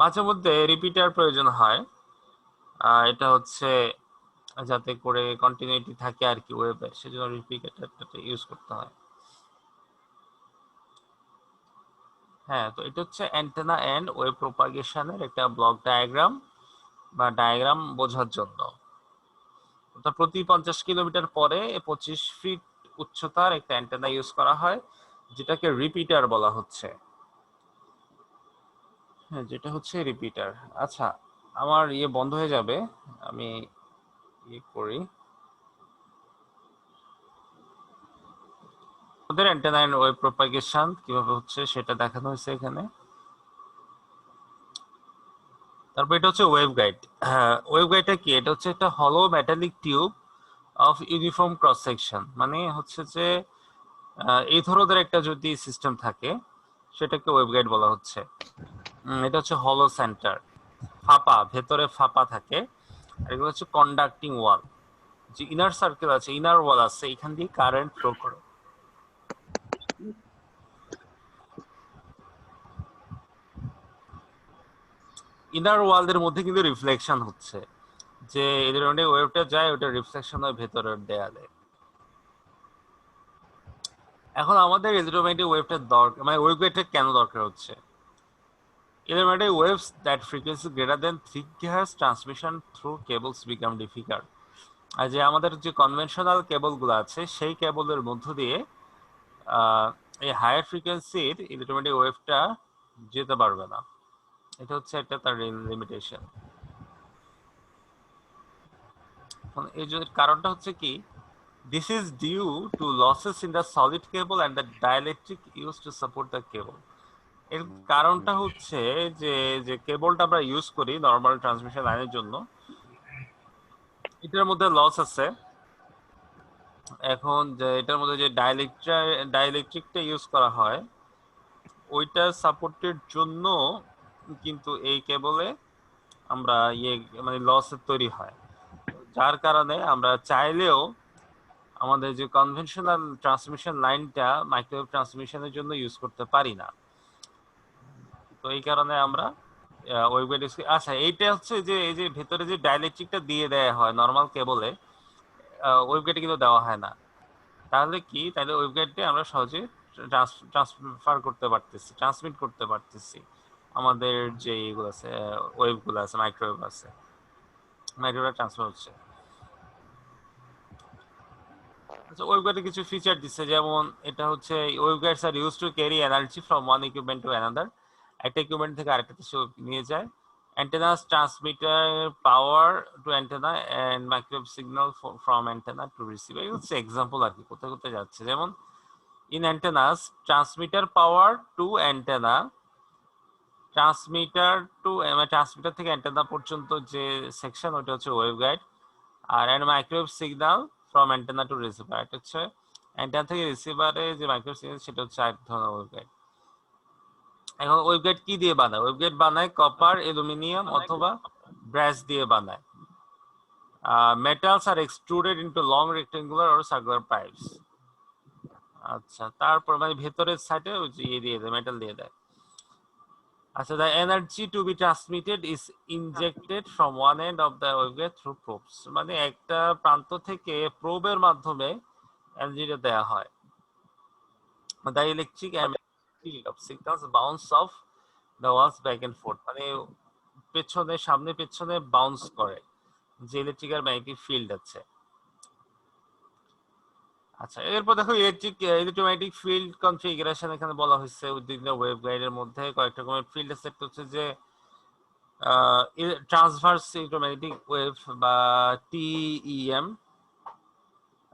মাঝে মধ্যে রিপিটার প্রয়োজন হয়, এটা হচ্ছে যাতে করে কন্টিনিউটি থাকে আর কি ওয়েবে, সেজন্য রিপিটারটা ইউজ করতে হয়। হ্যাঁ, তো এটা হচ্ছে অ্যান্টেনা এন্ড ওয়েভ প্রপাগেশনের একটা ব্লক ডায়াগ্রাম বা ডায়াগ্রাম বোঝার জন্য। অর্থাৎ প্রতি 50 কিলোমিটার পরে 25 ফিট উচ্চতার একটা অ্যান্টেনা ইউজ করা হয়, যেটাকে রিপিটার বলা হচ্ছে। হ্যাঁ, যেটা হচ্ছে রিপিটার। আচ্ছা, আমার বন্ধ হয়ে যাবে, আমি করি। আমাদের অ্যান্টেনা এন্ড ওয়েভ প্রপাগেশন কিভাবে হচ্ছে সেটা দেখানো হয়েছে এখানে। তারপর এটা হচ্ছে ওয়েভ গাইড। ওয়েভ গাইডটা কি? এটা হচ্ছে একটা হলো metallic tube of uniform cross section, মানে হচ্ছে যে এই ধরনের একটা যদি সিস্টেম থাকে সেটাকে ওয়েভ গাইড বলা হচ্ছে। এটা হচ্ছে হলো সেন্টার, ফাঁপা, ভেতরে ফাঁপা থাকে। আর এগুলো হচ্ছে কন্ডাক্টিং ওয়াল, যে ইনার সার্কেল আছে, ইনার ওয়াল আছে, এখান দিয়ে কারেন্ট ফ্লো করে। ইনার ওয়ালদের মধ্যে কিন্তু রিফ্লেকশন হচ্ছে, যে ইলেকট্রনিক ওয়েভটা যায়, ওটা রিফ্লেকশন হয় ভেতরের দেয়ালে। এখন আমাদের ইলেকট্রোম্যাগনেটিক ওয়েভটার দরকার, মানে ওয়েভ গাইডটা কেন দরকার হচ্ছে? Electromagnetic waves that frequency greater than 3 GHz transmission through cables become difficult. আর যে আমাদের যে কনভেনশনাল কেবলগুলো আছে, সেই কেবলের মধ্য দিয়ে এই হায়ার ফ্রিকোয়েন্সির ইলেকট্রোম্যাগনেটিক ওয়েভটা যেতে পারবে না। এটা হচ্ছে একটা তার লিমিটেশন। এই যে কারণটা হচ্ছে কি, this is due to losses in the solid cable and the dielectric used to support the cable. এর কারণটা হচ্ছে যে যে কেবলটা আমরা ইউজ করি নরমাল ট্রান্সমিশন লাইনের জন্য, এটার মধ্যে লস আছে। এখন যে এটার মধ্যে যে ডাইইলেকট্রিকটা ইউজ করা হয় ওইটা সাপোর্টের জন্য কিন্তু এই কেবলে আমরা মানে লস তৈরি হয়, যার কারণে আমরা চাইলেও আমাদের যে কনভেনশনাল ট্রান্সমিশন লাইনটা মাইক্রোওয়েভ ট্রান্সমিশনের জন্য ইউজ করতে পারি না। তো এই কারণে আমরা ওয়েভগাইড আচ্ছা এইটা হচ্ছে যে এই যে ভেতরে যে ডাইইলেকট্রিকটা দিয়ে দেয়া হয় নরমাল কেবলে, ওয়েভগাইডে কিন্তু দেওয়া হয় না। তাহলে কি, তাহলে ওয়েভগাইডে আমরা সহজে ট্রান্সফার করতে পারতেছি, ট্রান্সমিট করতে পারতেছি আমাদের যে এগুলো আছে, ওয়েভগুলো আছে, মাইক্রোওয়েভ আছে, মাইক্রোওয়েভ ট্রান্সফার হচ্ছে। আচ্ছা ওয়েভগাইডে কিছু ফিচার দিচ্ছে, যেমন এটা হচ্ছে waveguides are used to carry energy from one equipment to another, একটা ইকুইপমেন্ট থেকে আরেকটাতে নিয়ে যায়। Antennas transmitter power to antenna and microwave signal from antenna to receiver. এই হচ্ছে এক্সাম্পল আর কি, কোথায় কোথায় যাচ্ছে। যেমন in antennas transmitter power to antenna, transmitter থেকে অ্যান্টেনা পর্যন্ত যে সেকশন ওটা হচ্ছে ওয়েভগাইড। আর microwave signal from antenna to receiver, এটা হচ্ছে অ্যান্টেনা থেকে রিসিভারে যে মাইক্রোওয়েভ সিগন্যাল সেটা হচ্ছে এক ধরনের ওয়েভগাইড। এখন ওয়েভগাইড কি দিয়ে বানায়? ওয়েভগাইড বানায় কপার, অ্যালুমিনিয়াম অথবা ব্রাশ দিয়ে বানায়। মেটালস আর extruded into long rectangular or circular pipes. আচ্ছা তারপর মানে ভেতরের সাইডে দিয়ে দেয়, মেটাল দিয়ে দেয়। আচ্ছা, the energy to be transmitted is injected from one end of the waveguide through probes, মানে একটা প্রান্ত থেকে প্রোবের মাধ্যমে এনার্জিটা দেয়া হয়। The electric and magnetic field of signals bounce off the walls back and forth, মানে পেছনে সামনে পেছনে বাউন্স করে যে ইলেকট্রিক আর ম্যাগনেটিক ফিল্ড আছে। আচ্ছা এরপর দেখো ইলেকট্রোম্যাগনেটিক ফিল্ড কনফিগারেশন এখানে বলা হয়েছে উদ্ভিদের ওয়েভগাইডের মধ্যে কয়েকটা রকমের ফিল্ড আছে। একটা হচ্ছে যে ট্রান্সভার্স ইলেকট্রোম্যাগনেটিক ওয়েভ বা টিইএম,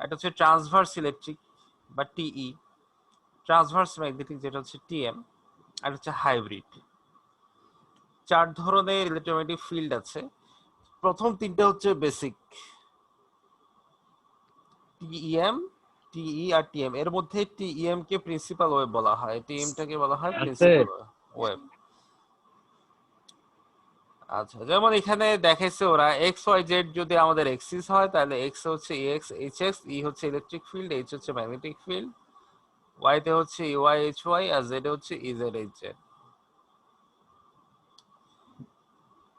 এটা হচ্ছে ট্রান্সভার্স ইলেকট্রিক বা টিই, ট্রান্সভার্স ম্যাগনেটিক যেটা হচ্ছে টিএম, আর হচ্ছে হাইব্রিড। 4 ধরনের ইলেকট্রোম্যাগনেটিক ফিল্ড আছে। প্রথম তিনটা হচ্ছে বেসিক, টিইএম, টিই আর টিএম। এর মধ্যে টিইএম কে প্রিন্সিপাল ওয়েভ বলা হয়, টিএমটাকে বলা হয় প্রিন্সিপাল ওয়েভ। আচ্ছা যেমন এখানে দেখাইছে ওরা এক্স ওয়াই জেড যদি আমাদের এক্সিস হয় তাহলে এক্স হচ্ছে এক্স এইচ এক্স, ই হচ্ছে ইলেকট্রিক ফিল্ড, এইচ হচ্ছে ম্যাগনেটিক ফিল্ড, ওয়াই তে হচ্ছে ইউআই এইচ ওয়াই, আর জেড হচ্ছে ইজেড এইচ জেড।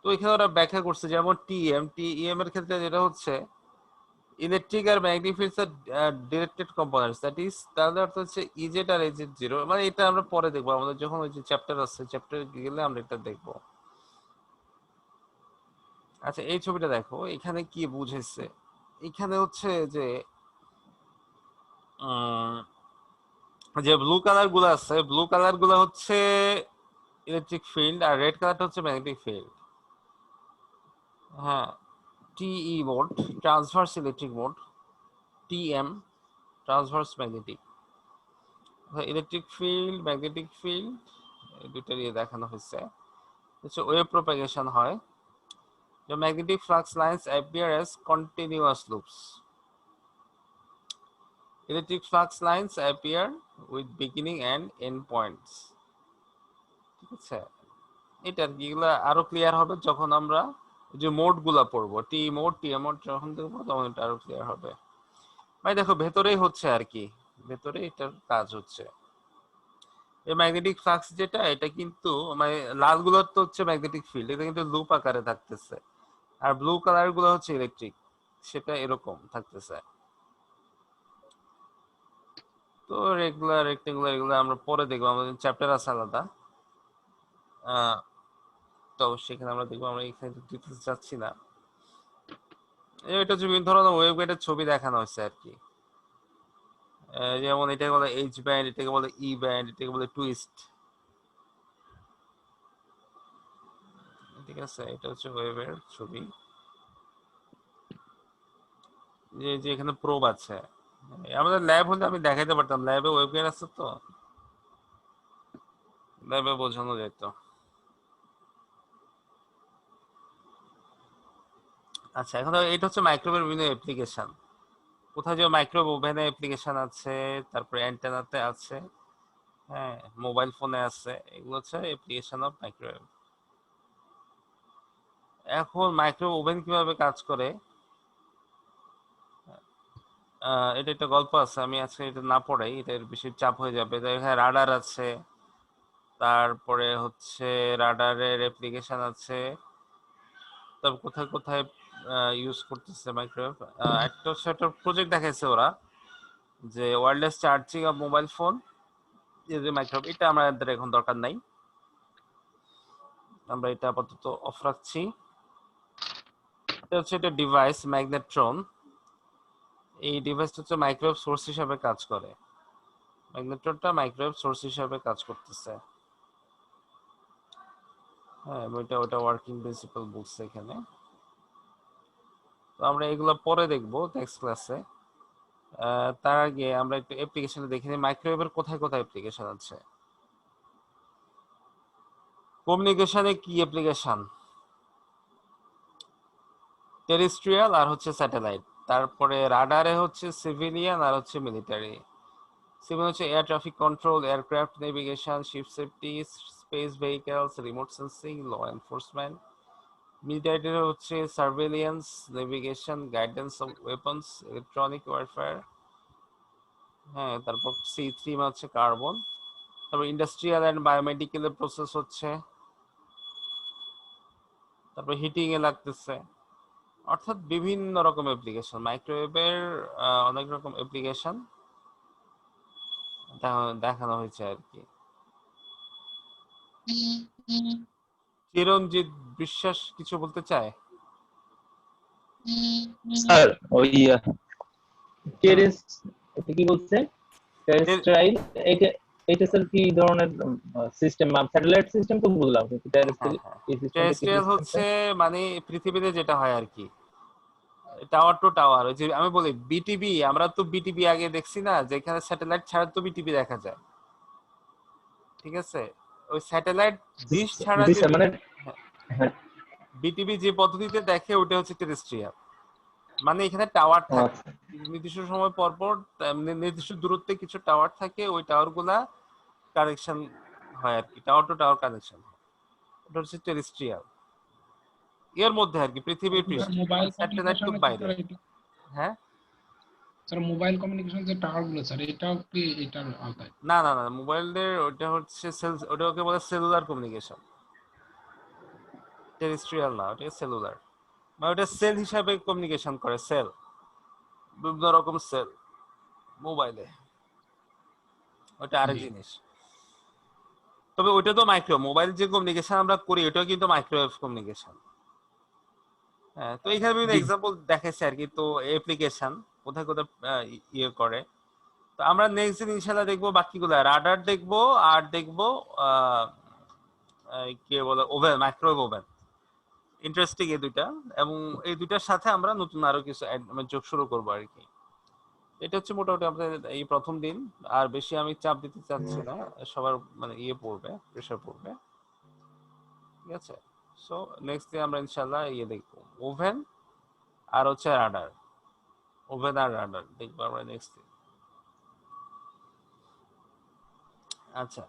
তো এখানে ওরা ব্যাখ্যা করছে যেমন টিএম এর ক্ষেত্রে যেটা হচ্ছে ইলেকট্রিক আর ম্যাগনেটিক ফিল্ডস আর ডিরেক্টেড কম্পোনেন্টস, দ্যাট ইজ তাহলে অর্থ হচ্ছে ইজেড আর এইচেড জিরো। মানে এটা আমরা পরে দেখবো, আমাদের যখন ওই যে চ্যাপ্টার আছে চ্যাপ্টারে গেলে আমরা এটা দেখবো। আচ্ছা এই ছবিটা দেখো, এখানে কি বুঝেছে, এখানে হচ্ছে যে যে ব্লু কালার গুলো আছে, ব্লু কালার গুলো হচ্ছে ইলেকট্রিক ফিল্ড আর রেড কালারটা হচ্ছে ম্যাগনেটিক ফিল্ড। হ্যাঁ, TE mode transverse electric mode, TM transverse magnetic. Electric field magnetic field দুটো দিয়ে দেখানো হয়েছে। হচ্ছে ওয়েভ প্রপাগেশন হয়, the magnetic flux lines appear as continuous loops. Electric flux lines appear with beginning and end points. ঠিক আছে, এটা এগুলা আরো ক্লিয়ার হবে যখন আমরা যে মোড গুলা পড়বো, টি মোড টিএম মোড যখন দেখবো তখন এটা আরো ক্লিয়ার হবে। ভাই দেখো ভেতরেই হচ্ছে আর কি, ভেতরে এটার কাজ হচ্ছে। এই ম্যাগনেটিক ফ্লাক্স যেটা, এটা কিন্তু মানে লাল গুলো তো হচ্ছে ম্যাগনেটিক ফিল্ড, এটা কিন্তু লুপ আকারে থাকতেছে, আর ব্লু কালার গুলো হচ্ছে ইলেকট্রিক, সেটা এরকম থাকতেছে। তো রেগুলার রেক্টেঙ্গুলার এগুলো আমরা পরে দেখবো, আমাদের চ্যাপ্টার আছে আলাদা, তো সেখানে আমরা দেখবো, আমরা এখানে দিতে চাচ্ছি না। এটা হচ্ছে বিভিন্ন ধরনের ওয়েভগাইডের ছবি দেখানো হয়েছে আর কি। যেমন এটাকে বলে এইচ ব্যান্ড, এটাকে বলে ই ব্যান্ড, এটাকে বলে টুইস্ট। ঠিক আছে, এটা হচ্ছে ওয়েভের ছবি, যে যে এখানে প্রোব আছে। আমাদের ল্যাব হলে আমি দেখাইতে পারতাম, ল্যাবে ওয়েবগাইড আছে তো, ল্যাবে বোঝানো যেত। আচ্ছা, এখন এটা হচ্ছে মাইক্রোওয়েভের বিভিন্ন অ্যাপ্লিকেশন। কোথায় যে মাইক্রোওয়েভ ওভেনে অ্যাপ্লিকেশন আছে, তারপরে অ্যান্টেনাতে আছে, হ্যাঁ, মোবাইল ফোনে আছে, এগুলো হচ্ছে অ্যাপ্লিকেশন অফ মাইক্রোওয়েভ। এখন মাইক্রোওয়েভ ওভেন কিভাবে কাজ করে, এটা একটা গল্প আছে, আমি আজকে এটা না পড়াই, এটার বেশি চাপ হয়ে যাবে। এখানে রাডার আছে, তারপরে হচ্ছে রাডারের অ্যাপ্লিকেশন আছে, তবে কোথায় কোথায় ইউজ করতেছে মাইক্রোওয়েভ। একটা হচ্ছে একটা প্রজেক্ট দেখাইছে ওরা, যে wireless charging of mobile phone এই যে মাইক্রোওয়েভ, এটা আমাদের এখন দরকার নাই, আমরা এটা আপাতত অফ রাখছি। এটা হচ্ছে একটা ডিভাইস ম্যাগনেট্রন, এই ডিভাইসটা হচ্ছে মাইক্রোওয়েভ সোর্স হিসাবে কাজ করে, ম্যাগনেট্রনটা মাইক্রোওয়েভ সোর্স হিসাবে কাজ করতেছে। হ্যাঁ, ওটা ওয়ার্কিং প্রিন্সিপাল বলছে এখানে। তো আমরা এগুলো পরে দেখবো নেক্সট ক্লাসে। তার আগে আমরা একটু অ্যাপ্লিকেশনে দেখে নিই মাইক্রোওয়েভের কোথায় কোথায় অ্যাপ্লিকেশন আছে। কমিউনিকেশনে কি অ্যাপ্লিকেশন? টেরেস্ট্রিয়াল আর হচ্ছে স্যাটেলাইট, তারপরে রাডারে হচ্ছে সিভিলিয়ান আর হচ্ছে মিলিটারি। সিভিলিয়ান হচ্ছে air traffic control, aircraft navigation, ship safety, space vehicles, remote sensing, law enforcement. Military হচ্ছে surveillance, navigation, guidance of weapons, electronic warfare. হ্যাঁ, তারপর C3 হচ্ছে কার্বন। তারপর ইন্ডাস্ট্রিয়াল এন্ড বায়োমেডিক্যাল প্রসেস হচ্ছে, তারপর হিটিং এ লাগতেছে, অর্থাৎ বিভিন্ন রকম অ্যাপ্লিকেশন মাইক্রোওয়েভের, অনেক রকম অ্যাপ্লিকেশন দেখানো হয়েছে আর কি। চিরঞ্জিত বিশ্বাস কিছু বলতে চায়? স্যার ওই টেরেস, এটা কি বলছে টেরেস্ট্রাইল, এটা এটা স্যার কি ধরনের সিস্টেম? স্যাটেলাইট সিস্টেম তো বুঝলাম, কিন্তু টেরেস্ট্রাইল এই সিস্টেমটা কি টেরেস্ট্রিয়াল সিস্টেম হচ্ছে মানে পৃথিবীতে যেটা হয় আর কি, টাওয়ার টু টাওয়ার। ওই যে আমি বলি বিটিভি, আমরা তো বিটিভি আগে দেখছি না, যেখানে স্যাটেলাইট ছাড়া তো বিটিভি দেখা যায়, ঠিক আছে? ওই স্যাটেলাইট ডিশ ছাড়া যে মানে? হ্যাঁ, বিটিভি যে পদ্ধতিতে দেখে ওটা হচ্ছে টেরেস্ট্রিয়াল। মানে এখানে টাওয়ার থাকে, আচ্ছা। নির্দিষ্ট সময় পর পর নির্দিষ্ট দূরত্বে কিছু টাওয়ার থাকে, ওই টাওয়ার গুলা কানেকশন হয় আর কি, টাওয়ার টু টাওয়ার কানেকশন। ওটা হচ্ছে টেরেস্ট্রিয়াল, এর মধ্যে আর কি পৃথিবীর স্যার পৃষ্ঠে, মোবাইল স্যাটেলাইট তো কমিউনিকেশনের বাইরে। ক্ষেত্রে এটা, হ্যাঁ, স্যার মোবাইল কমিউনিকেশন যে টাওয়ার গুলো স্যার এটাও কি এটার আওতায়? না না না, মোবাইলের ওটা হচ্ছে ওটাকে বলে সেলুলার কমিউনিকেশন, টেরেস্ট্রিয়াল না, ওটা সেলুলার। মানে ওটা সেল হিসাবে কমিউনিকেশন করে, সেল, বিভিন্ন রকম সেল মোবাইলে, ওটা আরেক জি। জিনিস। তবে ওইটা তো মাইক্রো, মোবাইল যে কমিউনিকেশন আমরা করি ওটাও কিন্তু মাইক্রোওয়েভ কমিউনিকেশন। হ্যাঁ, তো এখানে বিভিন্ন জি। এক্সাম্পল দেখাইছে আর কি, তো অ্যাপ্লিকেশন কোথায় কোথায় ইয়ে করে। তো আমরা নেক্সট দিন ইনশাআল্লাহ দেখবো বাকিগুলো, রাডার দেখবো, আর দেখবো কি বলে ওভেন, মাইক্রোওয়েভ ওভেন। ইন্টারেস্টিং এই দুইটা, এবং এই দুইটার সাথে আমরা নতুন আরো কিছু যোগ শুরু করবো আর কি। এটা হচ্ছে মোটামুটি আমাদের এই প্রথম দিন, আর বেশি আমি চাপ দিতে চাচ্ছি না, সবার মানে ইয়ে পড়বে, প্রেশার পড়বে, ঠিক আছে? সো নেক্সট দিন আমরা ইনশাআল্লাহ ইয়ে দেখবো, ওভেন আর হচ্ছে রাডার, ওভেন আর রাডার দেখবো আমরা নেক্সট দিন। আচ্ছা।